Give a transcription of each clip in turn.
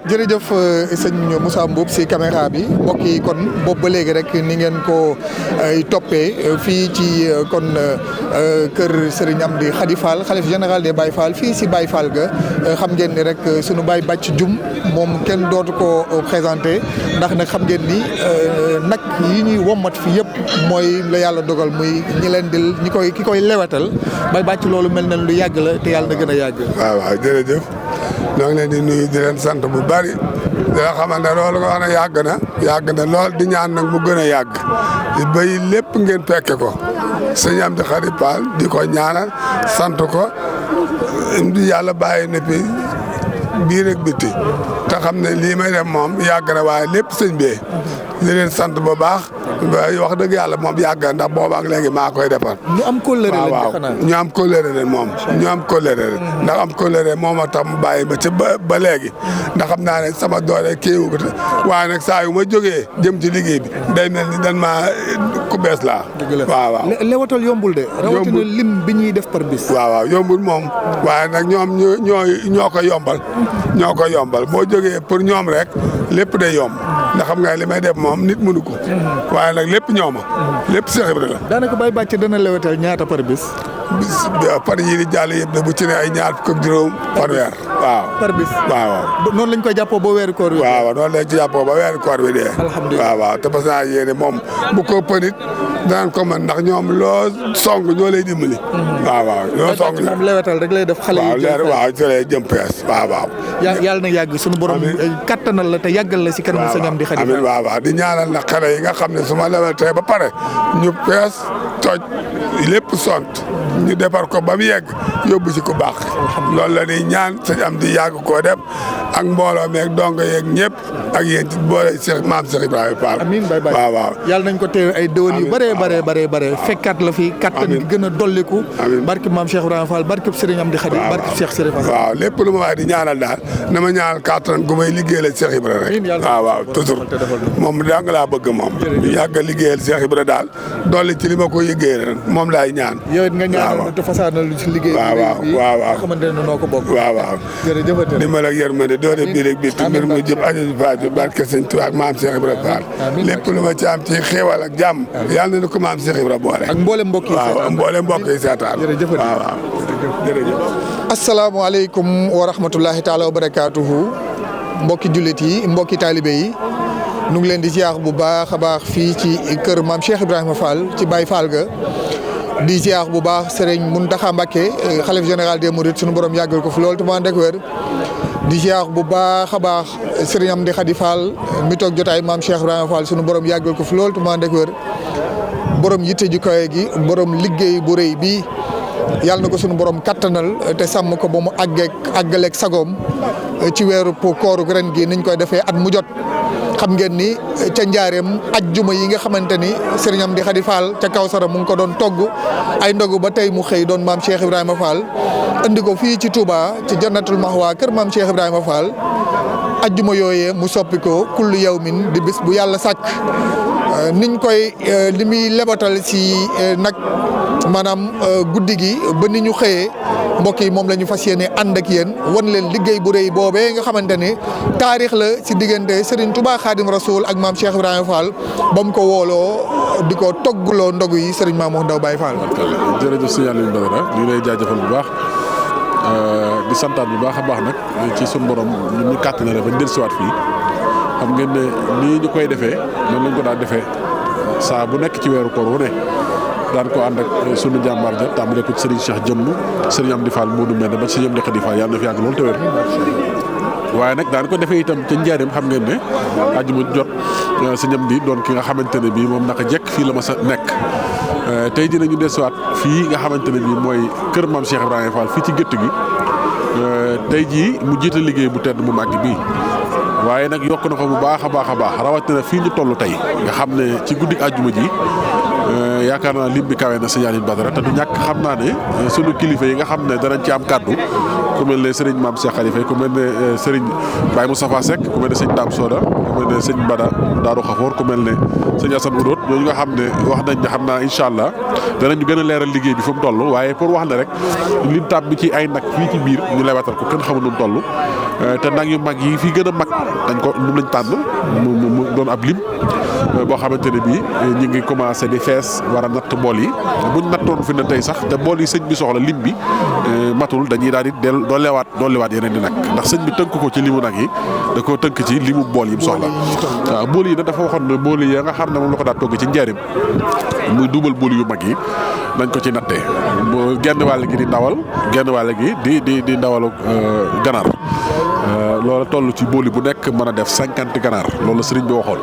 jërëjëf sëñ Moussa Mboup si caméra bi mbokk yi kon boobu ba léegi rek ni ngeen ko toppee fii ci kon kër Serigne Amdy Khady Fall xalif général des Baye Fall fii si Baye Fall ga xam ngeen ni rek sunu Baye Bàcc Jum moom kenn dootu ko présenté ndax nag xam ngeen ni nag yi ñuy wommat fi yëpp mooy la yàlla dogal muy ñi leen di ki koy lewetal Baye Bàcc loolu mel na lu yàgg la te yàlla na gën a yàgg. waaw jërëjëf ñoo ngi leen di nuyu di leen sant bu bari di nga xamante ne loolu nga wax ne yàgg na lool di ñaan nag mu gën a yàgg di béy lépp ngeen fekke ko sëñ Amdy Khady Fall di ko ñaanal sant ko di yàlla bàyyi na fi biir ak biti te xam ne lii may def moom yàgg na waaye lépp sëñ bee di leen sant bu baax wax dëgg yàlla moom yàgg na ndax booba ak léegi maa koy defal. ñu am kóllëre leen waaw ñu am kóllëre leen moom. ñu am kóllëre leen ndax am kóllëre moom a tax mu bàyyi ma ci ba léegi ndax xam naa ne sama doole kéewu ko te waaye nag saa yu ma jógee jëm ci liggéey bi day mel ni dan maa ku bees laa. waaw lewatal yombul de. rawatina lim bi ñuy def par bis. waaw yombul moom waaye nag ñoom ñoo ko yombal. ñoo ko yombal boo jógee pour ñoom rek lépp day yomb ndax xam nga li may def moom nit mënu ko. waaye nag lépp ñooma lépp Cheikh Ibra la. daanaka Baye Bàcc dana lewetal ñaata par bis. par yii di jàll yëpp de bu ci ne ay ñaar fukk ak juróom par weer. waaw par bis. waaw noonu lañ koy jàppoo ba weeru koor wi. waaw noonu lañ ci jàppoo ba weeru koor wi dee. alhamdulilah waaw te parce que naa yéene moom bu ko pënit danañ ko mën ndax ñoom loo song ñoo lay dimbali. waaw loo song moom lewetal rek lay def xale yi. waaw ci lay jëm pees waaw. yàlla na yàgg sunu borom kattanal la te yàggal la si kanam sëñ Amdy Khady. amiin waaw di ñaanal nag xale yi nga xam ne su ma lewetee ba pare ñu pees toj lépp sont ñu defar ko ba mu yegg yóbbu si ku baax. loolu la ñuy ñaan sëñ Amdy yàgg koo def ak mbooloo meeg dongo yeeg ñëpp ak yéen ci boole maam Cheikh Ibrahima Fall. amiin Baye Bàcc waaw. yàlla nañ ko teew ay déwén yu bare fekkaat la fi kattan gi gën a dolliku. barke maam Cheikh Ibrahima Fall barke Serigne Amdy Khady barke Cheikh Serigne Fall. waaw lépp lu ma waay di ñaanal daal na ma ñaanal kattan gu may liggéeyal ak Cheikh Ibrahima rek. waaw toujours moom daa nga laa bëgg moom. yàgg a liggéeyal Cheikh Ibrahima daal dolli ci li ma ko liggéeyal moom laay ñaan. yow it nga ñaanal te fasaanal ci liggéey bi. waaw xamante ne noo ko bokk. waaw. jërëjëf dimbal ak yërmande doo def biir ak biir mbir mu jëm aju faaju barke sëñ Tuubaa ak maam Cheikh Ibrahima Fall lépp lu ma ci am ci xéewal ak jàmm yàlla na ko maam Cheikh Ibrahima boole ak mboolem mbokk yi waaw mboolem mbokk yi seetaan waaw jërëjëf asalaamaaleykum wa rahmatullahi taala wa barakaatuhu mbokki jullit yi mbokki taalibe yi nu ngi leen di ziar bu baax a baax fii ci kër maam Cheikh Ibrahima Fall ci Baye Fall ga di ziar bu baax Serigne Mountakha Mbacké xalif général des Mourides sunu borom yàggal ko fi loolu te mu ànd ak wér di ziar bu baax a baax Serigne Amdy Khady Fall mi toog jotaay maam Cheikh Ibrahima Fall sunu borom yàggal ko fi loolu te mu ànd ak wér borom yitte ju kawe gi borom liggéey bu rëy bi yàlla na ko sunu borom kattanal te sàmm ko ba mu àggaleeg sagoom ci weeru kooru ren gi niñ koy defee at mu jot. xam ngeen ni ca njaareem ajjuma yi nga xamante ni Serigne Amdy Khady Fall ca Kawsara mu ngi ko doon togg ay ndogu ba tey mu xëy doon maam Cheikh Ibrahima Fall andi ko fii ci Touba ci Jannatul Mahwa kër maam Cheikh Ibrahima Fall ajjuma yooyee mu soppi ko kullu yawmin di bis bu yàlla sàkk niñ koy li muy lebatal si nag maanaam guddi gi ba ni ñu xëyee mbokk yi moom la ñu fas yéene ànd ak yéen wan leen liggéey bu rëy boobee nga xamante ni taarix la si diggante Serigne Touba Khadim Rasoul ak maam Cheikh Ibrahima Fall ba mu ko wooloo di ko toggloo ndogu yi Serigne Mamour Ndaw Baye Fall. jërëjëf sëñ Aliou Badara ñu ngi lay jaajëfal bu baax di santaat bu baax a baax nag ci suñu borom ñu kàttanale ba ñu dellusiwaat fii xam ngeen ne nii ñu koy defee noonu lañ ko daan defee saa bu nekk ci weeru koor wu ne. daan ko ànd ak sunu jàmbaar ja tàmbale ko Serigne Cheikh Jëmm Serigne Amdy Fall Modou Mbène ba Serigne Amdy Khady Fall yàlla na fi yàgg loolu te wér waaye nag daan ko defee itam ca njaareem xam ngeen ne àjjuma jot Serigne Amdy doon ki nga xamante ne bii moom naka jekk fii la ma sa nekk tey jii nañu desuwaat fii nga xamante ne bii mooy kër maam Cheikh Ibrahima Fall fii ci gétt gi tey jii mu jiite liggéey bu tedd mu màgg bii waaye nag yokk na ko bu baax a baax rawatina fii ñu toll tey nga xam ne ci guddi àjjuma ji yaakaar naa lim bi kawe na Serigne Aliou Badara te du ñàkk xam naa ne sunu kilifa yi nga xam ne danañ ci am kàddu ku mel ne Serigne Mame Cheikh Khalifa ku mel ne Serigne Baye Moustapha Seck ku mel ne Serigne Dame Soda ku mel ne Serigne Bada Daaru Xafoor ku mel ne Serigne Assane Oudoot ñooñu nga xam ne wax nañ ne xam naa incha allah danañu gën a leeral liggéey bi fu mu toll waaye pour wax ne rek lim tab bi ci ay nag fii ci biir ñu lewatal ko kenn xamul nu mu toll te nag yu mag yi fi gën a mag dañ ko moom lañ tànn mu doon ab lim boo xamante ne bii ñu ngi commencé di fees war a natt bool yi buñ nattoon fi ne tey sax te bool yi sëñ bi soxla lim bi matul dañuy daal di dolliwaat yeneen di nag ndax sëñ bi tënk ko ci limu nag yi da koo tënk ci limu bool yi mu soxla waaw bool yi nag dafa waxoon ne bool yi nga xam ne moom la ko daa togg ci njaarim muy duubal bool yu mag yi nañ ko ci nattee genn wàll gi di ndawal genn wàll gi di ndawalu ganaar loolu toll ci booli bu nekk mën a def 50 ganaar loolu sëriñ bi waxoon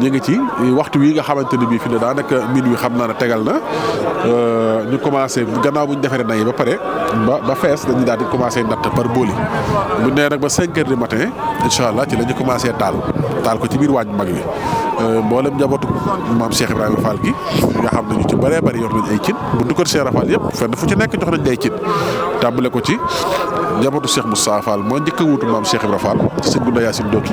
ñu ngi ci waxtu wi nga xamante ne bii fi ne daanaka minuit xam naa ne tegal na ñu commencé gannaaw bu ñu defaree nay ba pare ba fees dañuy daal di commencé natt par booli bu nee nag ba 5 heures du matin incha allah ci la ñu commencé taal ko ci biir waañ mag bi mboolem njabootu maam Cheikh Ibrahima Fall gi nga xam ne ñu ci bëree bëri yor nañ ay cin buntu kër Cheikh Rafal yëpp fenn fu ci nekk jox nañ ay cin tàmbale ko ci njabootu Cheikh Moussa Fall moo njëkk a wuutu maam Cheikh Ibrahima Fall ci sëñ Gunda Yacine Doki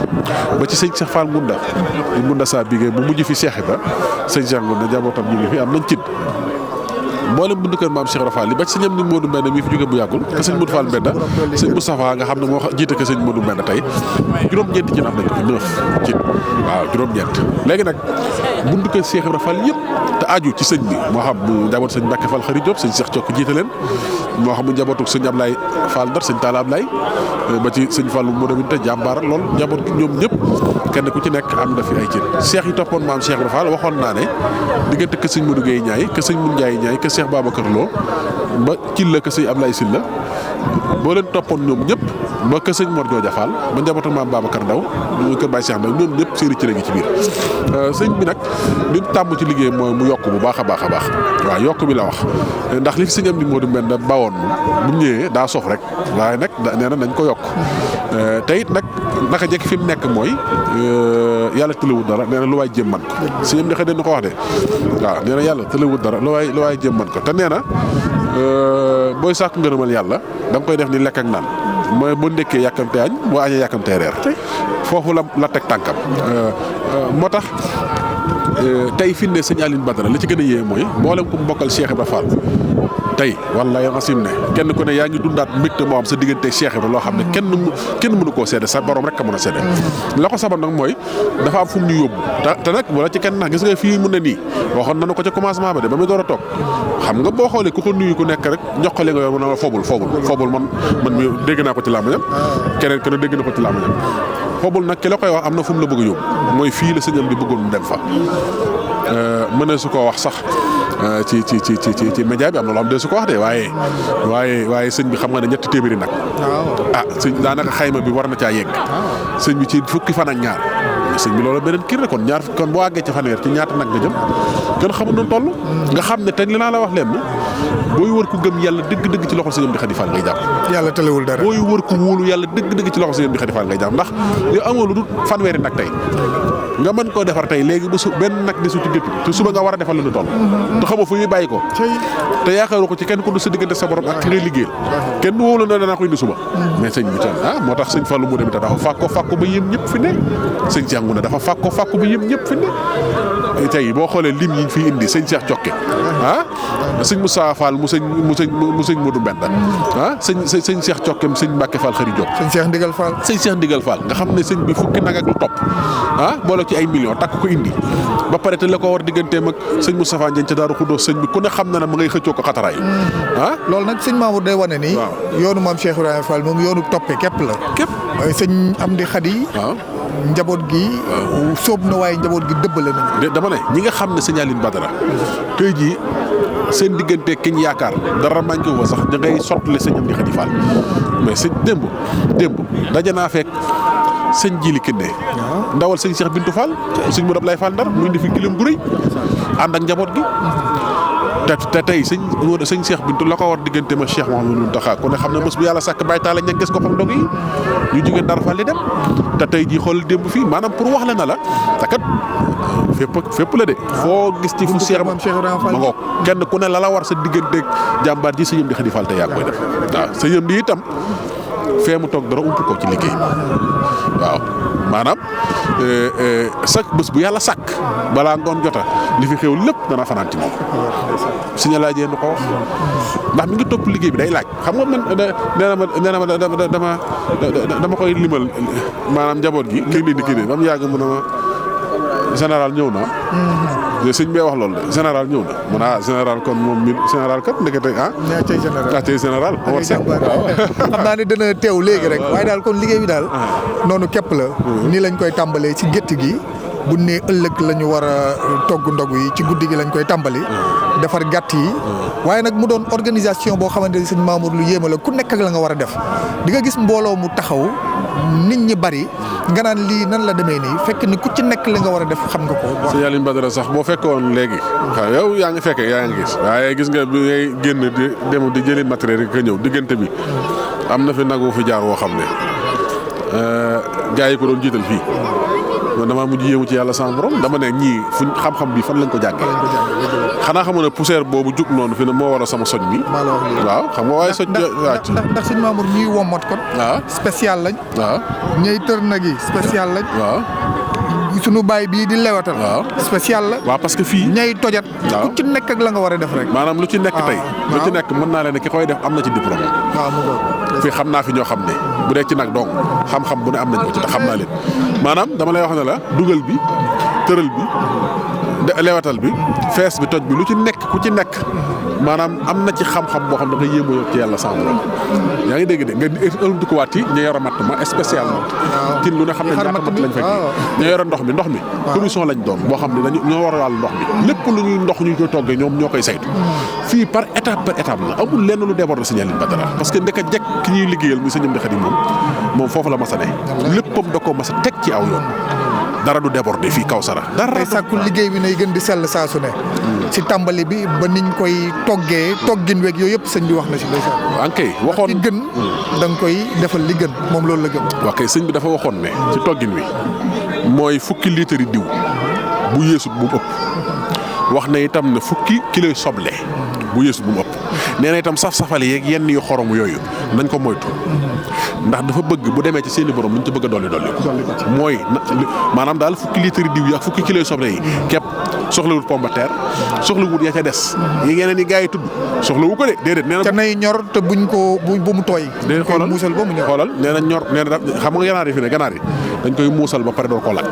ba ci sëñ Cheikh Fall Ngunda saa bigee bu mujj fi Cheikh Ibra sëñ Cheikh Ngunda njabootam ñu ngi fi am nañ cin mboolem buntu kër maam Cheikh Rafal li ba ci sëñam ni Modou Mbenda mii fi jóge bu yàggul ke sëñ Modou Fall Mbenda sëñ Moustapha nga xam ne moo jiite ke sëñ Modou Mbenda tey juróom-ñeenti cin am nañ ko fi 9 cin waaw juróom-ñeent léegi nag buntu kër Cheikh Rafal yëpp te aju ci sëñ bi moo xam mu njaboot sëñ Mbacke Fall Xari Diop sëñ Cheikh Cokk jiite leen moo xam mu njabootu sëñ Ablaye Fall Ndar sëñ Talla Ablaye ba ci sëñ Fallou moo demit te jàmbaar lool njaboot gi ñoom ñëpp kenn ku ci nekk am na fi ay cin Cheikh yi toppoon maam Cheikh Rafal waxoon naa ne diggante ke sëñ Modou Gueye Ñaay ke sëñ Mun Ndiaye Ñaay ke Cheikh Babacar Lo ba cil la ke sëñ Ablaye Sylla boo leen toppoon ñoom ñëpp ba ke sëñ Mor Jooja Fall ba njabootu maam Babacar Ndaw ñu kër Baye Cheikh Ndaw ñoom ñëpp seeni ci la ngi ci biir sëñ bi nag li mu tàmm ci liggéey mooy mu yokk bu baax a baax a baax waaw yokk bi la wax ndax li fi sëñ am di Modou Mbenda bawoon bu ñëwee daa sof rek waaye nag nee na nañ ko yokk te it nag naka jekk fi mu nekk mooy yàlla tëlewut dara nee na lu waay jëm man ko sëñ am di xëy na ko wax de waaw nee na yàlla tëlewut dara lu waay jëm man ko te nee na booy sàkk ngërëmal yàlla da nga koy def ni lekk ak naan mooy boo ndekkee yàkkamtee añ boo añee yàkkamtee reer foofu la teg tànkam moo tax tey fi ne sëñ Aline Badara li ci gën a yee mooy mboolem ku mu bokkal Cheikh Ibra Fall tey wallaahi asim ne kenn ku ne yaa ngi dundaat mbégte moo am sa diggante Cheikh Ibra loo xam ne kenn mënu koo seede sa borom rek a mën a seede la ko sabab nag mooy dafa am fu mu ñu yóbbu te nag wala ci kenn nag gis nga fii mu ne nii waxoon nañu ko ca commencement ba de ba muy door a toog xam nga boo xoolee ku ko nuyu ku nekk rek joxale nga yor mu ne ma foobul man mi dégg naa ko ci làmmiñam keneen dégg na ko ci làmmiñam foobul nag ki la koy wax am na fu mu la bëgg a yóbbu mooy fii la sëñam di bëggoon mu dem fa mën na su koo wax sax ci média bi am na loo xam ne su ko wax de waaye sëñ bi xam nga ne 3 téeméeri nag sëñ daanaka xayma bi war na caa yegg sëñ bi ci fukki fan ak ñaar sëñ bi loolu beneen kii la kon boo àggee ci fanweer ci ñaata nag nga jëm kenn xamul noonu toll nga xam ne te li naa la wax leen booy wër ku gëm yàlla dëgg-dëgg ci loxo sëñ bi Xadi Fall ngay jàpp yàlla tëlewul dara booy wër ku wóolu yàlla dëgg-dëgg ci loxo sëñ bi Xadi Fall ngay jàpp ndax yow amoo lu dul fanweeri nag tey nga mën koo defar tey léegi ba benn nag desu ci gétt te suba nga war a defal lu ñu toll te xamoo fu ñuy bàyyi ko te yaakaaru ko ci kenn ku du sa diggante sa borom ak ki ngay liggéeyal kenn wóolu na danaa ko indi suba mais sëñ bi moo tax sëñ Fallou mu dem itam dafa fàkko ba yëm ñëpp fi ne sëñ Cheikh Ngounda dafa fàkko ba yëm ñëpp fi ne tey boo xoolee lim yi fi indi sëñ Cheikh Cokke sëñ Moussa Fall mu sëñ Modou Mbenda sëñ Cheikh Cokke sëñ Mbacke Fall Xari Diop sëñ Cheikh Ndigal Fall nga xam ne sëñ bi fukki nag ak lu topp boole ci ay millions takk ko indi ba pare te la ko war digganteem ak sëñ Moustapha Ndiagne ca Daaru Xuddoos sëñ bi ku ne xam na ne ma ngay xëccoo ko xataraay loolu nag sëñ Mamour day wane ni yoonu maam Cheikh Ibrahima Fall moom yoonu toppe képp la sëñ Amdi Xadi njaboot gi sóob na waaye njaboot gi dëbbale na dama ne ñi nga xam ne sëñ Aline Badara tey jii seen diggante kiñ yaakaar dara manqué wu sax da ngay sottale sëñ Amdi Xadi Fall mais sëñ démb daje naa fekk sëñ Jili Kinde ndawal sëñ Cheikh Bintou Fall sëñ Modou Ablaye Fall Ndar muy indi fi kilim gu rëy ànd ak njaboot gi te tey sëñ Cheikh Bintou la ko war diggante ma Cheikh Mouhamadou Mountakha ku ne xam ne mos bu yàlla sàkk Baye Talla ña gis ko xam dog yi ñu jógee Ndar Fall di dem te tey jii xool démb fii maanaam pour wax la na la te kat fépp la de foo gis ci fu Cheikh ma ngoog kenn ku ne la war sa digganteeg jàmbaar ji sëñ Amdi Xadi Fall te yaa koy def waaw sëñ Amdi itam fee mu toog dara ump ko ci liggéey waaw maanaam chaque bés bu yàlla sàkk balaa ngoon jota li fi xew lépp dana fanaan ci moom Sëñ Alaaji na ko wax ndax mi ngi topp liggéey bi day laaj xam nga man nee na ma dama koy limal maanaam njaboot gi kii nii ba mu yàgg mu ne ma général ñëw na sëñ bee wax loolu de général ñëw na mu ne général kon moom mi général kat ndekete tey général xam naa ne dana teew léegi rek waaye daal kon liggéey bi daal noonu képp la nii lañ koy tàmbalee ci gétt gi bu ne ëllëg la ñu war a togg ndog yi ci guddi gi lañ koy tàmbali defar gàtt yi waaye nag mu doon organisation boo xamante ni sëñ Mamour lu yéema la ku nekk ak la nga war a def di nga gis mbooloo mu taxaw nit ñi bari nga naan lii nan la demee nii fekk ni ku ci nekk la nga war a def xam nga ko. sëñ Alioune Badara sax boo fekkoon léegi waaw yow yaa ngi fekkee yaa ngi gis waaye gis nga bi ngay génn di dem di jëli matériel yi ka ñëw diggante bi am na fi nagu fi jaar woo xam ne gars yi ko doon jiital fii man damaa mujj yéemu ci yàlla sama borom dama ne ñii fuñ xam-xam bi fan lañ ko jàngee xanaa xamoon ne poussière boobu jug noonu fi ne moo war a sama soj mi waaw xam nga waaye soj ndax sëñ Mamour ñuy wommat kon waaw spécial lañ waaw ñuy tër nag yi spécial lañ waaw sunu baay bii di lewatal waaw spécial la waaw parce que fii ñay tojat ku ci nekk ak la nga war a def rek maanaam lu ci nekk tey lu ci nekk mën naa leen ne ki koy def am na ci diplôme waaw mu fii xam naa fi ñoo xam ne bu dee ci nag dong xam-xam bu ne am nañ ko ci te xam naa leen maanaam dama lay wax ne la dugal bi tëral bi lewatal bi fees bi toj bi lu ci nekk ku ci nekk maanaam am na ci xam-xam boo xam ne dafay yéemoo ci yàlla sama borom yaa ngi dégg de nga ëlum ko waat yi ñu yor a matt ma spécial matt kin lu ne xam ne ñaata matt lañ fekk ñu yor a ndox mi commission lañ doon boo xam ne dañu ñoo war a wàllu ndox mi lépp lu ñuy ndox ñu koy toggee ñoom ñoo koy saytu fii par étape la amul lenn lu déborde Sëñ Alioune Badara parce que ndeka jekk ki ñuy liggéeyal muy Sëñ Amdi Xaadim moom foofu la mas a ne léppam da koo mas a teg ci aw yoon dara du déborder fii Kawsara dara tey sàkku liggéey bi nay gën di sell saa su ne ci tàmbali bi ba niñ koy toggee toggin weeg yooyu yëpp sëñ bi wax na si ndeysaan ankay waxoon li gën da nga koy defal li gën moom loolu la gën waa kay sëñ bi dafa waxoon ne ci toggin wi mooy fukki litre diw bu yeesut bu mu ëpp wax na itam ne fukki kilo soble bu yeesut bu mu ëpp nee na itam saf-safale yeeg yenn yu xorom yooyu nañ ko moytu ndax dafa bëgg bu demee ci seeni borom lu ñu ci bëgg a dolli mooy maanaam daal fukki litre diw yi ak fukki kilo soble yi képp soxlawut pomme de terre soxlawut ya ca des yi yeneen yi gars yi tudd soxlawu ko de déedéet nee na ca nay ñor te buñ ko bu mu tooy déedéet xoolal muusal ba mu ñor xoolal nee na ñor nee na xam nga ganaar yi fi ne ganaar yi dañ koy muusal ba pare door koo lakk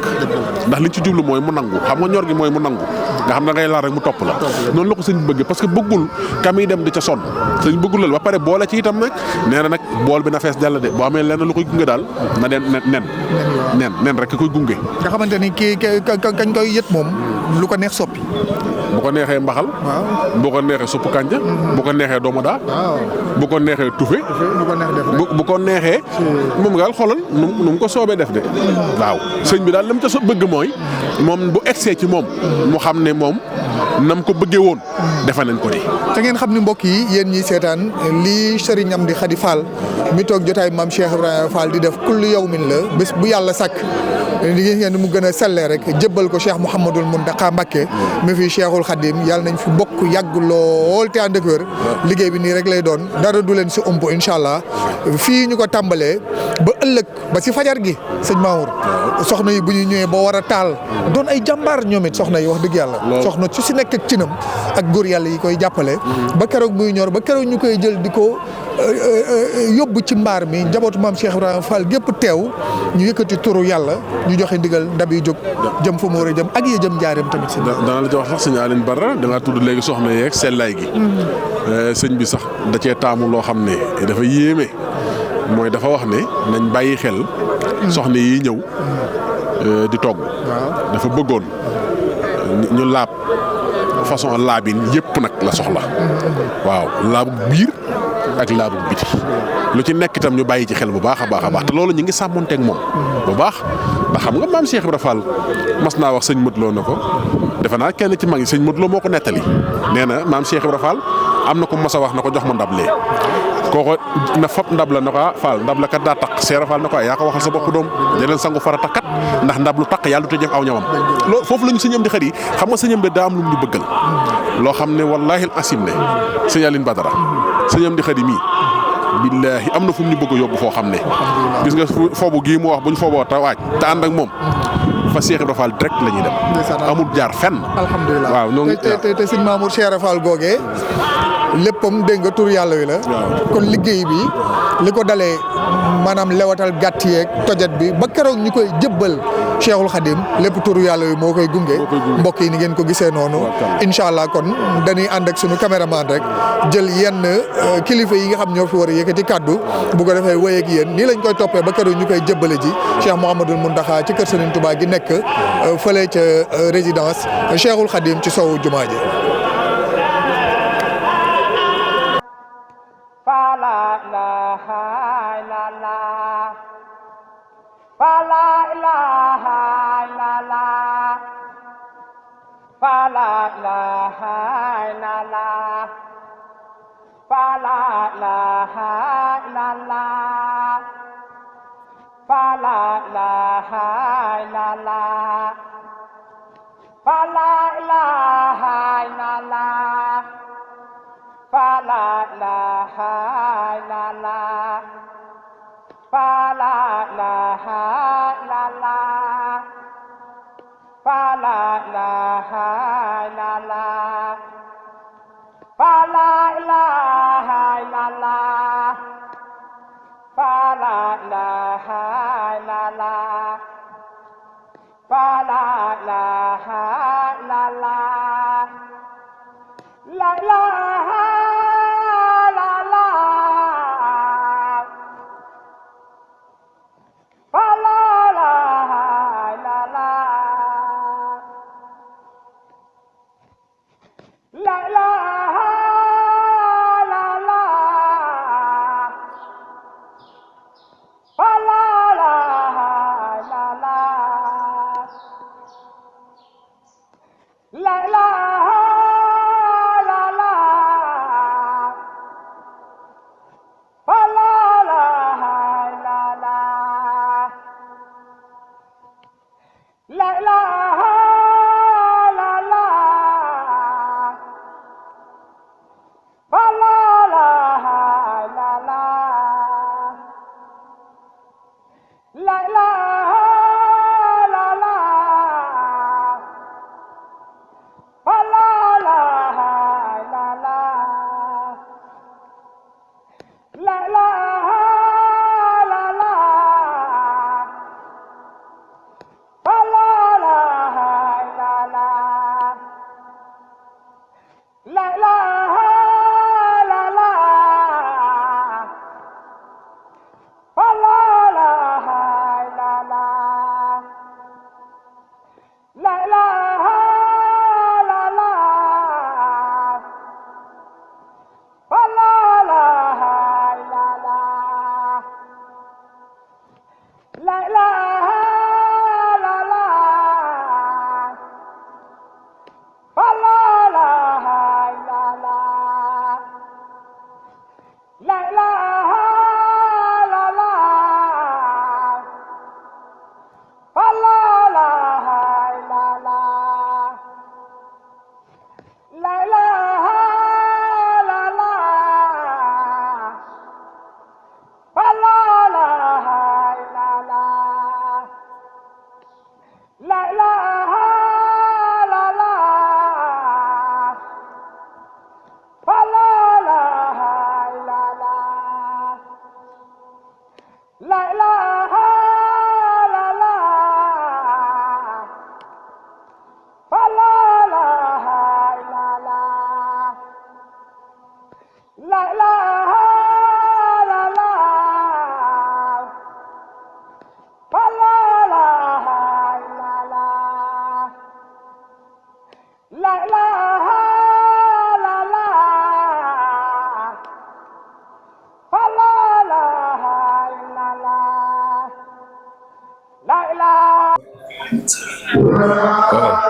ndax liñ ci jublu mooy mu nangu xam nga ñor gi mooy mu nangu nga xam da ngay laal rek mu topp la noonu la ko sëñ bëgg parce que bëggul kam yi dem di ca sonn sëñ bëggul la ba pare boole ci itam nag nee na nag bool bi na fees dell de boo amee lenn lu koy gunge daal na den nen rek koy gunge nga xamante ni kii kañ koy yët moom lu ko neex soppi bu ko neexee mbaxal bu ko neexee suppu kànja bu ko neexee doomu daa bu ko neexee tufe bu ko neexee moom gaal xoolal nu mu ko soobee def de waaw sëñ bi daal lam ca bëgg mooy moom bu egsee ci moom mu xam ne moom nam ko bëggee woon defe nañ ko ni te ngeen xam ni mbokk yi yéen ñi seetaan lii Serigne Amdi Khady Fall mi toog jotaay maam Cheikh Ibrahima Fall di def kullu yawmin la bés bu yàlla sàkk di ngeen ni mu gën a sellee rek jébbal ko Cheikh Mouhamadoul Mountakha Mbacké mi fi Cheikhul Khadim yàlla nañ fi bokk yàgg lool te ànd ak wér liggéey bi nii rek lay doon dara du leen si ëmp incha allah fii ñu ko tàmbalee ba ëllëg ba si fajar gi sëñ Mamour soxna yi bu ñu ñëwee ba war a taal doon ay jàmbaar ñoom it soxna yi wax dëgg yàlla soxna su si nekk ak cinam ak góor yàlla yi koy jàppale ba keroog muy ñor ba keroog ñu koy jël di ko yóbbu ci mbaar mi njabootu maam Cheikh Ibrahima Fall gépp teew ñu yëkkati turu yàlla ñu joxe ndigal ndab yi jóg jëm fa mu war a jëm ak yi jëm njaareem tamit si dana la ci wax sax sëñ Alioune Badara da ngaa tudd léegi soxna yeeg sellaay gi sëñ bi sax da cee taamu loo xam ne dafa yéeme mooy dafa wax ne nañ bàyyi xel soxna yi ñëw di togg dafa bëggoon ñu laab façon laabin yëpp nag la soxla waaw laabu biir ak laabu biti lu ci nekk itam ñu bàyyi ci xel bu baax a baax a baax te loolu ñu ngi sàmmonteeg moom bu baax ndax xam nga maam Cheikh Ibrahima Fall mas naa wax sëñ Modou Lo na ko defe naa kenn ci mag yi sëñ Modou Lo moo ko nettali nee na maam Cheikh Ibrahima Fall am na ko mas a wax na ko jox ma ndab lee kooko na fab ndab la na ko Fall ndab la kat daa taq Cheikh Fall na ko yaa ko waxal sa bopp doom deneen sangu farata kat ndax ndab lu taq yàlla du te jëf aw ñamam loolu foofu la ñu sëñ Amdi Khady xam nga sëñ Amdi daa am lu mu ñu bëggal loo xam ne wallaahi asim ne sëñ Alioune Badara sëñ Amdi Khady mii billaahi am na fu mu ñu bëgg a yóbbu foo xam ne gis nga foobu gii mu wax buñ fooboo te waaj te ànd ak moom fa Cheikh Ibra Fall direct la ñuy dem amul jaar fenn alhamdulilah waaw noonu te sëñ Mamour Cheikh Ibra Fall googee léppam dégg nga tur yàlla wi la kon liggéey bi li ko dalee maanaam lewatal gàtt yeeg tojat bi ba keroog ñu koy jëbbal Cheikhul Khadim lépp turu yàlla wi moo koy gunge mbokk yi ni ngeen ko gisee noonu incha allah kon dañuy ànd ak sunu caméraman rek jël yenn kilifa yi nga xam ñoo fi war a yëkkati kàddu bu ko defee wéy ak yéen nii lañ koy toppee ba keroog ñu koy jëbbale ji Cheikh Mouhamadoul Mountakha ci kër Serigne Touba gi nekk fële ca résidence Cheikhul Khadim ci sowu jumaa ji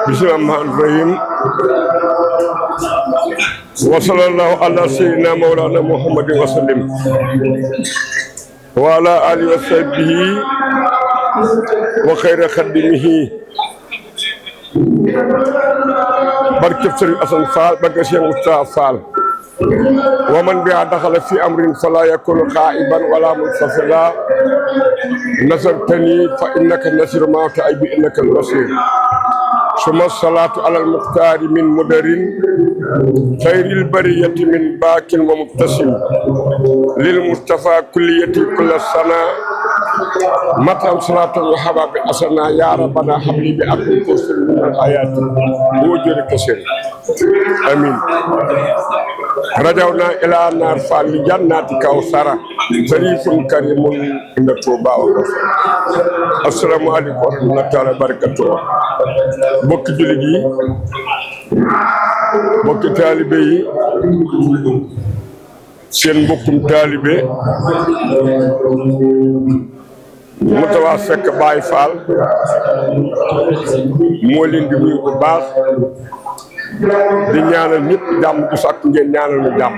bismillaahi rahmaani rahiim wa sallallaahu alaa sayyidinaa mawlaanaa Muhammadin wa sallim wa alaa aalihi wa sahbihi wa xayri xadimihi barke Sëriñ Asan Fall barke Cheikh Moustapha Fall ومن بها دخل في أمر فلا يكون خائبا ولا منفصلا نصرتني فإنك النصير ما تعيب إنك النصير ثم الصلاة على المختار من مدر خير البرية من باك ومبتسم للمصطفى كليتي كل السنة مطعم صلاة وحباب أسنا يا ربنا حبلي بأكل كسر من الآيات وجر كسر آمين. رجعنا إلى نار فالجنات كوثر شريف كريم إن توبة السلام عليكم ورحمة الله تعالى وبركاته. bokki jullit yi bokki taalibe yi seen mbokkum taalibe Moutawa Seck Baye Fall moo leen di nuyu bu baax di ñaanal ñëpp jàmm du sàkk ngeen ñaanal ñu jàmm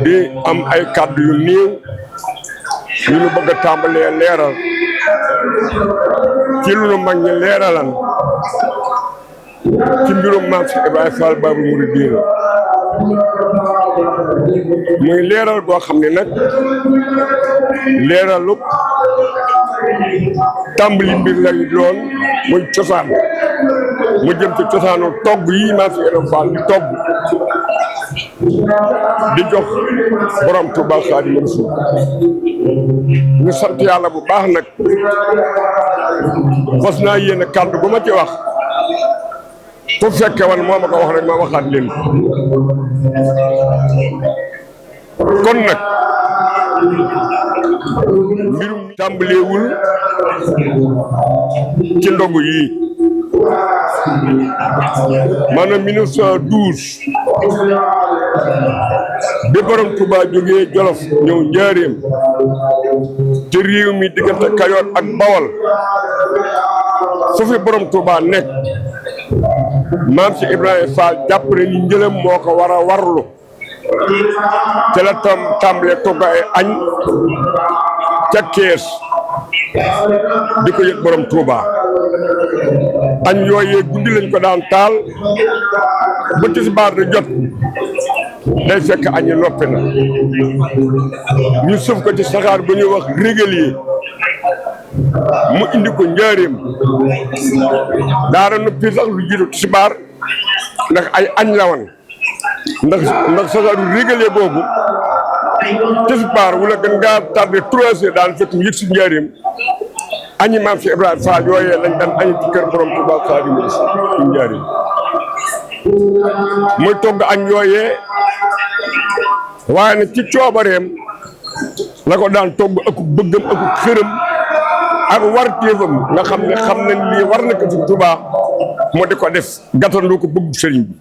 di am ay kàddu yu néew yu ñu bëgg a tàmbalee leeral ci lu mag ñi leeralan ci mbirum Maam Cheikh Ibrahima Fall Babul Mouridina muy leeral boo xam ne nag leeralu tàmbali mbir lay doon muy cosaan mu jëm ci cosaanu togg yi Maam Cheikh Ibrahima Fall di togg di jox borom Tuubaa Xaadimu Rasuul ñu sant yàlla bu baax nag fas naa yéene kàddu bu ma ci wax fu fekke woon moo ma ko wax rek ma waxaat leen kon nag mbirum tàmbaleewul ci ndogu yi maanaam 1912 bi borom Touba jógee Jolof ñëw Njaaréem te réew mi diggante Kayoor ak Bawol fu fi borom Touba nekk Maam Cheikh Ibrahima Fall jàpp ne ni njëlam moo ko war a warlu te la tàmbalee togg ay añ ca kees di ko yëg borom Touba añ yooyee guddi lañ ko daan taal ba tisbaar di jot day fekk añ yi noppi na ñu sëf ko ci saxaar bu ñuy wax régal yi mu indi ko Njaaréem daara noppi sax lu jiitu tisbaar ndax ay añ la woon ndax saxaaru régalé boobu tisbaar wala gën ngaa tardé 3 heures daan fekk mu yëg si Njaaréem añi Maam Cheikh Ibrahima Fall yooyee lañ daan añi ci kër borom Tuubaa Xaadimu Rasuul ci Njaaréem muy togg añ yooyee waaye nag ci coobareem la ko daan togg ak bëggam ak xërëm ak warteefam nga xam ne xam nañ lii war na ko ci Tuubaa mu di ko def gàttandu ko bëgg sëriñ bi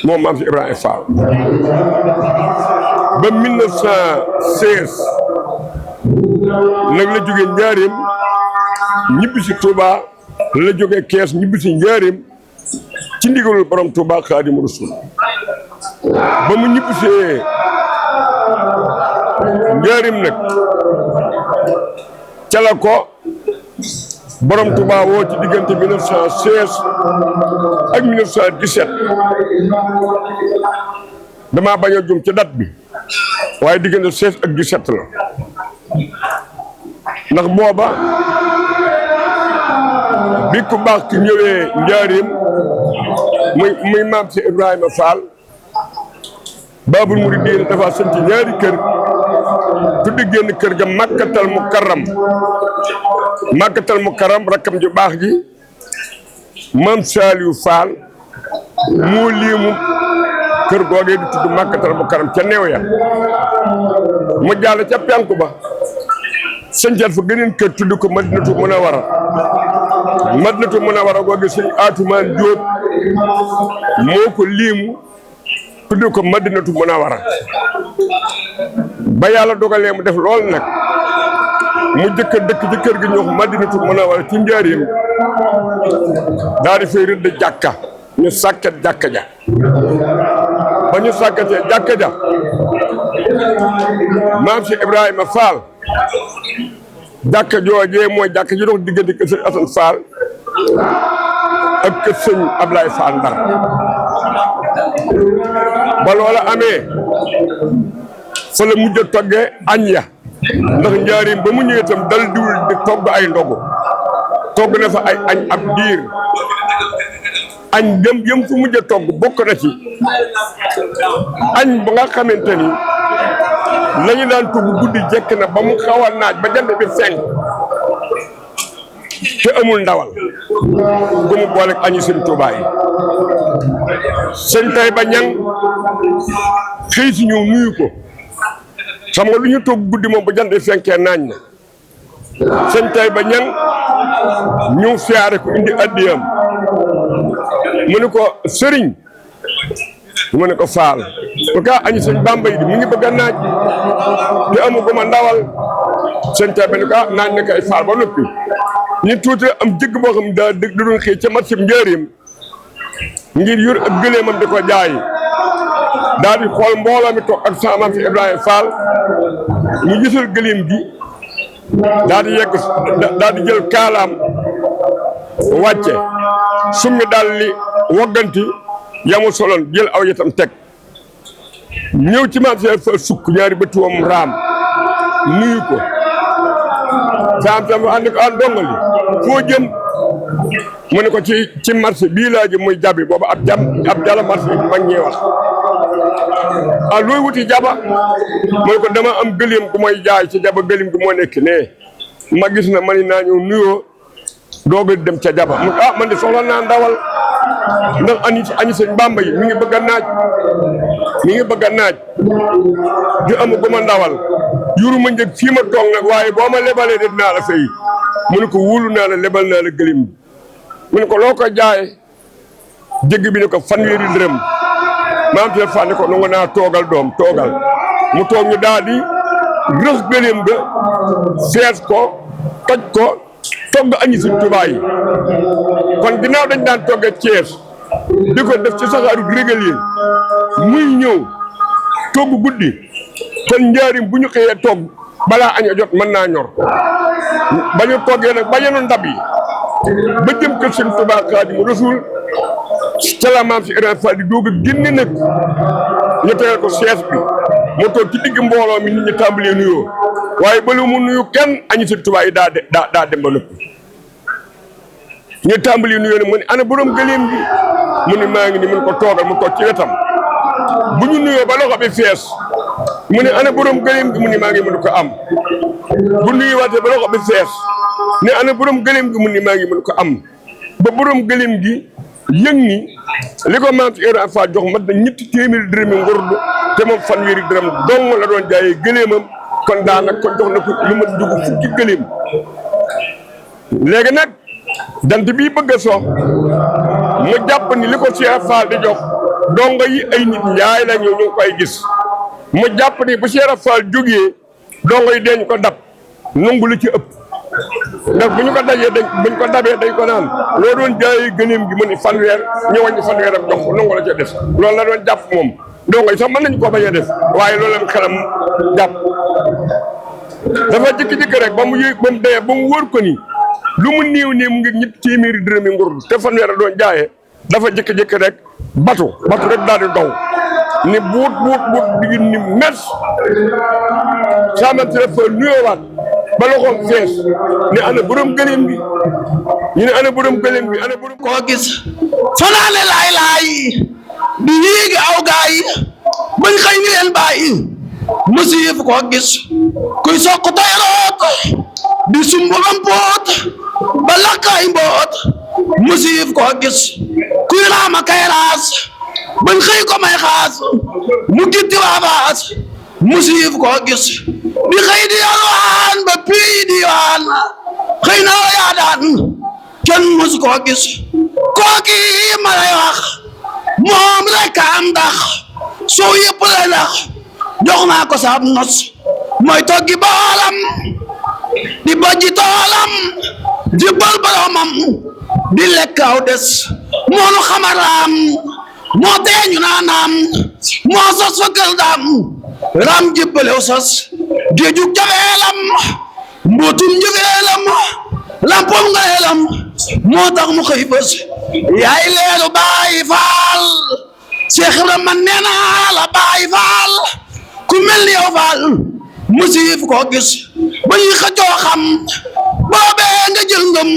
moom Maam Cheikh Ibrahima Fall ba 1916 nag la jógee Njaaréem ñibbi si Tuubaa la jógee Kees ñibbi si Njaaréem ci ndigalul borom Tuubaa Xaadimu Rasuul ba mu ñibbisee Njaaréem nag ca la ko borom Tuubaa woo ci diggante 1916 ak 1917 damaa bañ a jum ci date bi waaye diggante 16 ak 17 la ndax booba bi ku baax ki ñëwee Njaaréem muy Maam Cheikh Ibrahima Fall Babul Mouridina dafa sant ñaari kër tuddi génn kër ga Makkatal Mukarram rakkam ju baax ji Maam Saliou Fall moo liimu kër googee di tudd Makkatal Mukarram ca neew ya mu jàll ca penku ba sancal fa gëneen kër tudd ko Madinatu Munawwara googee sëñ Atumaan Jóob moo ko liimu tudd ko Madinatu Munawwara ba yàlla dogalee mu def lool nag mu jëkk dëkk ci kër gi ñu wax Madinatu Munawwara ci Njaaréem daal di fay rëdd jàkka ñu sàkket jàkka ja ba ñu sàkketee jàkka ja Maam Cheikh Ibrahima Fall jàkka joojee mooy jàkka ji dox diggante kër Sëñ Asan Fall ak kër sëñ Ablaye Fall Ndar ba loola amee fa la mujj a toggee añ ya ndax njaarim ba mu ñëwee itam dal diwul di togg ay ndogu togg na fa ay añ ab diir añ yëm fu mujj a togg bokk na ci añ ba nga xamante ni lañu daan togg guddi jekk na ba mu xaw a naaj ba jant bi fenk te amul ndawal bu mu boole añu sëñ Tuubaa yi sëñ Tayba Ñang xëy si ñëw nuyu ko xam nga lu ñu togg guddi moom ba jant bi fenkee naañ na sëñ Tayba Ñang ñëw siyaare ko indi addiyam mu ne ko sëriñ mu ne ko faal pour que añu sëñ Bamba yi di mu ngi bëgg a naaj te amuguma ndawal sëñ Tayba ne ko naaj na kay faal ba noppi ñu tuuti am jëgg boo xam daa dëgg da doon xëy ca marché Njaaréem ngir yor ak gëléemam di ko jaay daal di xool mbooloo mi toog ak sama maam si Ibrahima Fall mu gisal gëléem gi daal di yegg daal di jël kaalaam wàcce summi daal li wogganti yamu soloon jël aw yatam teg ñëw ci maam si Fall sukk ñaari bëtuwam raam nuyu ko saam ànd ko an dongali foo jëm mu ne ko ci marché bii laa jëm muy jabi boobu ab jala marché bi mag ñee wax looy wuti jaba mu ne ko dama am gëléem gu mooy jaay ci jaba gëléem gu moo nekk ne ma gis na mani naa ñëw nuyoo dooga dem ca jaba mu man de soxla naa ndawal ndax añi sëñ Bamba yi mi ngi bëgg a naaj di amaguma ndawal yuruma njëg fii ma toog nag waaye boo ma lebalee de dinaa la fay mu ne ko wóolu naa la lebal naa la gëlim bi mu ne ko loo ko jaay jégg bi ne ko fanweeri dërëm maam te fa ne ko nangu naa toogal doom toogal mu toog ñu daal di rëx gëlim ga fees ko toj ko togg añi sëñ Tuubaa yi kon ginnaaw dañ daan togge Cees di ko def ci saxaaru régulier muy ñëw togg guddi kon njaarim bu ñu xëyee togg balaa añ a jot mën naa ñor ba ñu toggee nag ba yenu ndab yi ba jëm kër sëñ Tuubaa Xaadimu Rasuul ca la maam si Ibrahima Fall di doog a génne nag ñu tegal ko sees bi mu toog ci digg mbooloo mi nit ñi tàmbalee nuyoo waaye bala mu nuyu kenn añi sëñ Tuubaa yi daa dem ba noppi ñu tàmbali nuyoo ne mu ne ana borom gëléem gi mu ne maa ngi ni mun ko toogal mu toog ci wetam bu ñu nuyoo ba loxo bi fees mu ne ana borom gëléem gi mu ne maa ngi mun ko am bu nuyuwaatee ba loxo bi fees ne ana borom gëléem gi mu ne maa ngi mun ko am ba borom gëléem gi yëg ni li ko maam si Ibrahima Fall jox mat na ñetti téeméeri dërëmi ngurdu te moom fanweeri dërëm dong la doon jaayee gëléemam kon daanaka kon jox na ko lu mat dugg fukki gëléem léegi nag dant bii bëgg a sox mu jàpp ni li ko Cheikh Fall di jox dongo yi ay nit njaay la ñu ngi koy gis mu jàpp ni bu Cheikh Fall jógee dongo yi deñ ko dab nangu lu ci ëpp ndax bu ñu ko dajee buñ ko dabee dañ ko naan loo doon jaayee gëléem gi mu ni fanweer ñu wàññi fanweer ak jox ko nangu la ca des loolu la doon jàpp moom dongo yi sax mën nañu koo bañ a def waaye loolu am xelam jàpp dafa jikki-jikki rek ba mu dee ba mu wóor ko ni lu mu néew mu ngi ñetti téeméeri dërëmi ngurdu te fanweer a doon jaayee dafa jëkk-jëkk rek batu rek daal di daw ni buut di ni mes saamante la fa nuyoowaat ba loxoom fees ne ana borom gëléem gi ñu ne ana borom gëléem gi ana borom koo gis fanaane laay di yéegi aw gaay bañ xëy ni leen bàyyi musif koo gis kuy soq tay root di sumbu am poot ba lakkaay mboot musif koo gis kuy raama kay raas bañ xëy ko may xaas mu gitti waabaas musif koo gis di xëy di yalwaan ba pii di waan xëy na yaa daan kenn mus koo gis kooki ma lay wax moom rek am ndax soo yëpp lay ndax jox naa ko saab nos mooy toggi boolam di bojji toolam jibbal boromam di lekk aw des moonu xamaraam moo teeñu naanaam moo sos fa kër daam ram jibbalew sos géejug jaweelam mbuutum njëweelam lampom ngayeelam moo tax mu xëy bés yaay leeru Baay Faal Cheikh Ibrahima nee naa la Baay Faal ku mel ni yow Faal musif ko gis ba ñuy xëccoo xam boobee nga jël ngëm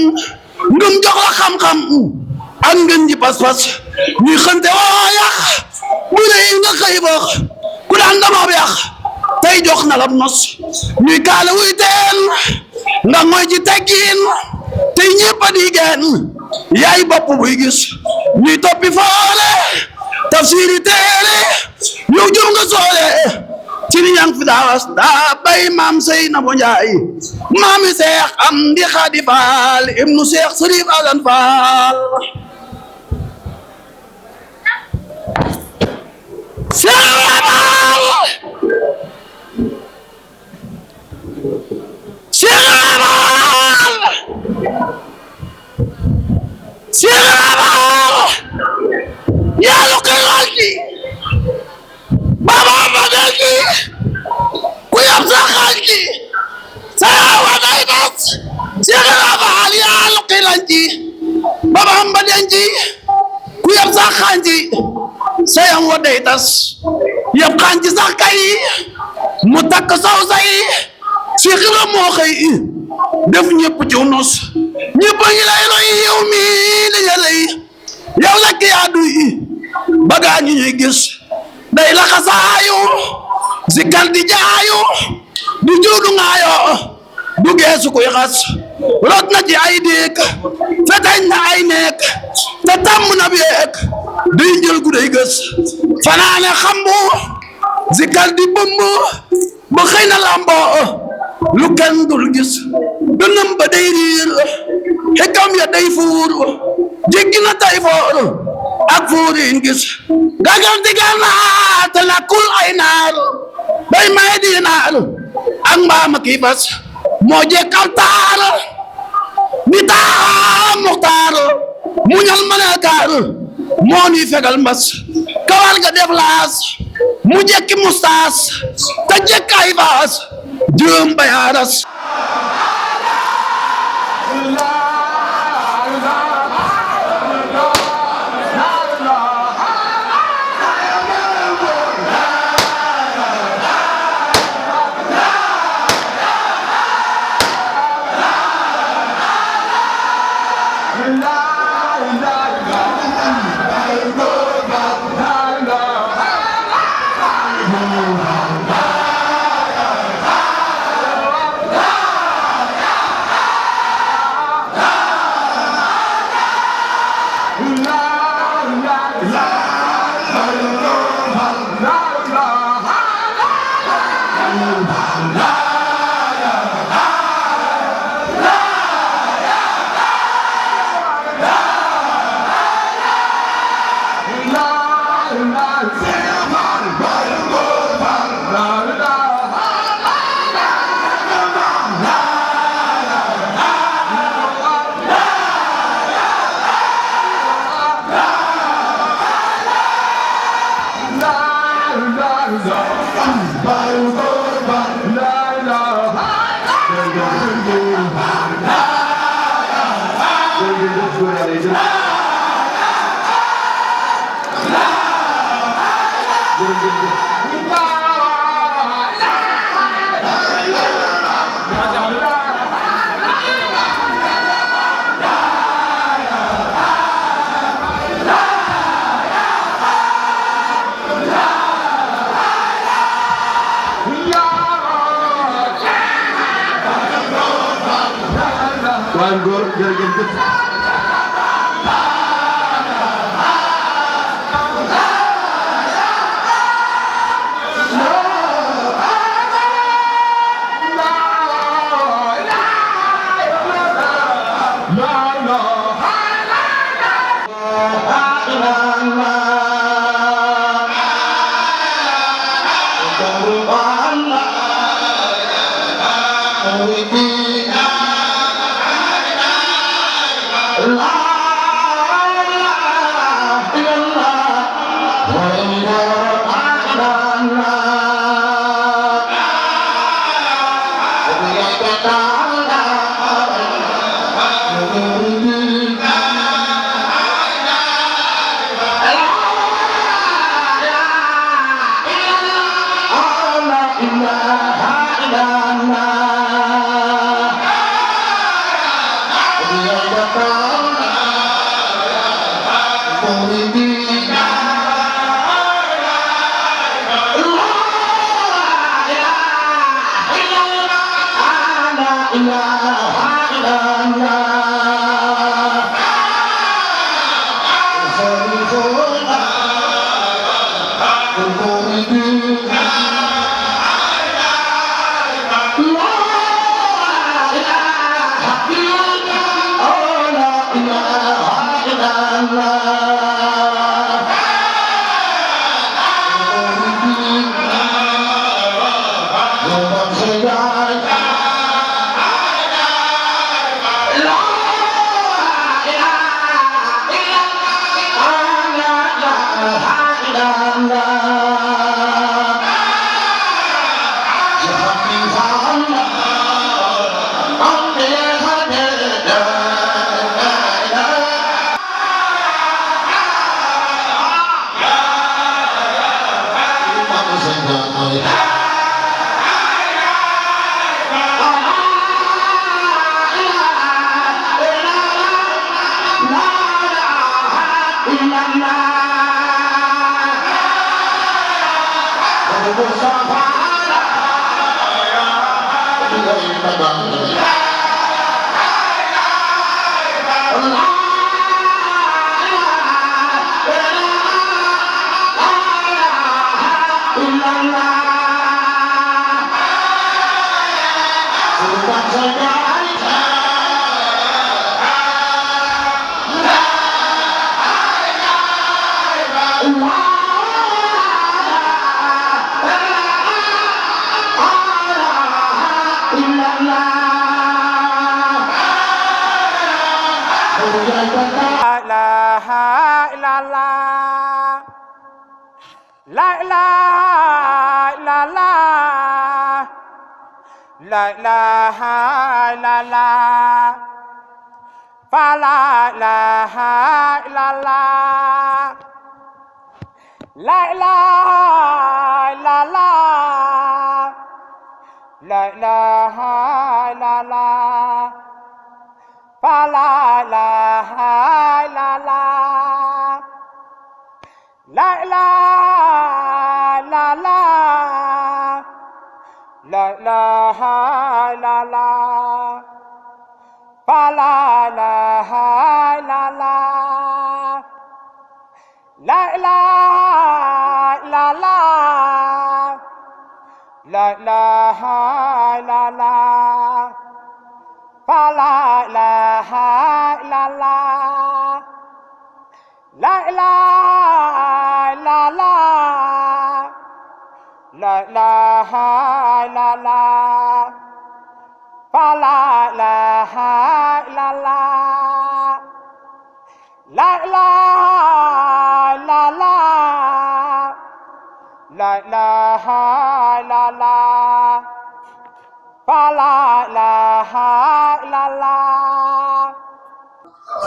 jox la xam-xam ak ngën ji pas-pas ñuy xënte woo yàq bu rëy nga xëy ba ku daan dama yàq tey jox na la nos ñuy kaala wuy teen nga mooy ci teggin tey ñëpp a di geen yaay bopp buy gis ñuy toppi foole tafsiri teere yow jëw nga soole ci ni yang fi daa bay maam Seynabou Njaay maami Seex Amdi Xaadi Faal ibnu Seex Sërif Asan Faal ku yab sax xanji sayam wa day tas yab xanji sax kay mu takk saw say si xira moo xëy def ñëpp ci nos ñëpp a ngi lay roy yow mi daña lay yow lekk yaa duy bagaa ñi ñuy gis day la xasaayu si kal di jaayu du juudu ngaayo du geesu kuy xas rot na ci ay déeg fetañ na ay neek te tàmm na beek day njël gu day gës fanaane xambu zikal di bëmb ba xëy na lambo lu kenn dul gis dënam ba day riir xikam ya day fuur jéggi na tay foor ak fuurin gis gagal digal naa te lakkul ay naar day may di naar ak mbaama kii fas moo jekkal taar ni taa muxtaar muñal manakaar moo ni fegal mbas kawar ga def laas mu jekki mustaas te jekk ay baas jëm bayaaras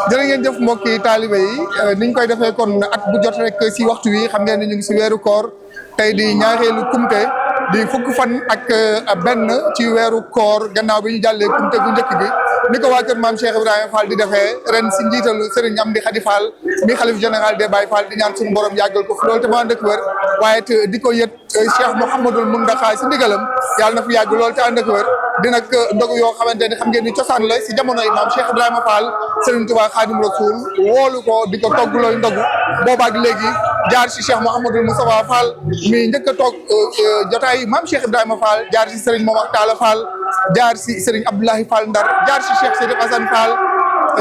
jërë ngeen jëf mbokki taalibe yi niñ koy defee kon at bu jot rek si waxtu wi xam ngeen ne ñu ngi si weeru koor tey di ñaareelu kumte di fukk fan ak benn ci weeru koor gannaaw bi ñu jàllee kumte bu njëkk bi ni ko waa kër maam Cheikh Ibrahima Fall di defee ren si njiitalu Serigne Amdi Khady Fall mi xalif général des Baye Fall di ñaan suñu borom yàggal ko fi loolu te maa ndëkk wër waaye it di ko yët Cheikh Mouhamadoul Mountakha si ndigalam yàlla na fi yàgg loolu te ànd ak wër di nag ndogu yoo xamante ne xam ngeen ni cosaan la si jamonoy maam Cheikh Ibrahima Fall Serigne Touba Khadim Rasoul woolu ko di ko togg looy ndogu boobaak léegi jaar si Cheikh Mouhamadoul Moustapha Fall mi njëkk a toog jotaay maam Cheikh Ibrahima Fall jaar si Serigne Momar Talla Fall jaar si Serigne Abdoulahi Fall Ndar jaar si Cheikh Sidi Hassan Fall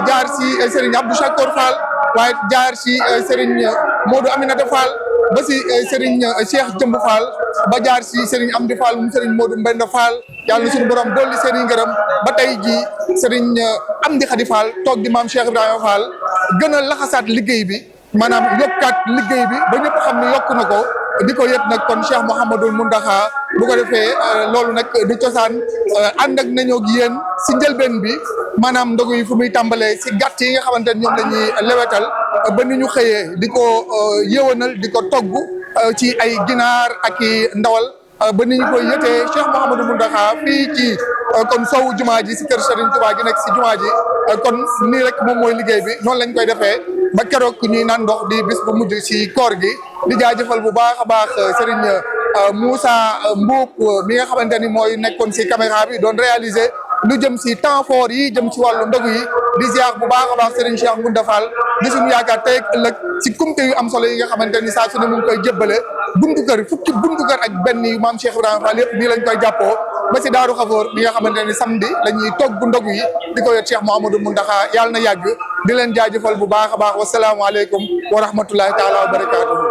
jaar si Serigne Abdou Chakour Fall waaye jaar si Serigne Modou Aminata Fall ba si Serigne Cheikh Jëmb Fall ba jaar si Serigne Amdi Fall mu Serigne Modou Mbenda Fall yàlla na suñu borom dolli seen i ngërëm ba tey jii Serigne Amdi Khady Fall toog di maam Cheikh Ibrahima Fall gën a laxasaat liggéey bi maanaam yokkaat liggéey bi ba ñëpp xam ne yokk na ko di ko yët nag kon Cheikh Mouhamadoul Mountakha bu ko defee loolu nag di cosaan ànd ak nañoo ak yéen si njëlbeen bi maanaam ndogu yi fu muy tàmbalee si gàtt yi nga xamante ne ñoom la ñuy lewetal ba ni ñu xëyee di ko yëwanal di ko togg ci ay ginaar ak i ndawal ba ni ñu koy yëtee Cheikh Mouhamadoul Mountakha fii ci kon sowu jumaa ji si kër Serigne Touba gi nekk si jumaa ji kon nii rek moom mooy liggéey bi noonu lañ koy defee ba keroog ñuy naan ndox di bis bu mujj si koor gi di jaajëfal bu baax a baax Serigne Moussa Mboup mi nga xamante ni mooy nekkoon si caméra bi doon réaliser lu jëm si temps fort yi jëm ci wàllu ndogu yi di ziar bu baax a baax Serigne Cheikh Ngounda Fall di suñu yaakaar tey ëllëg si kumte yu am solo yi nga xamante ni saa su ne mu ngi koy jébbale buntu kër fukki buntu kër ak benn yu maam Cheikh Ibrahima Fall yëpp nii lañ koy jàppoo ba si Daaru Xafoor bi nga xamante ni samedi la ñuy togg ndogu yi di ko yot Cheikh Mouhamadou Mountakha yàlla na yàgg di leen jaajëfal bu baax a baax wasalaamualeykum wa rahmatullahi taala wa barakaatuhu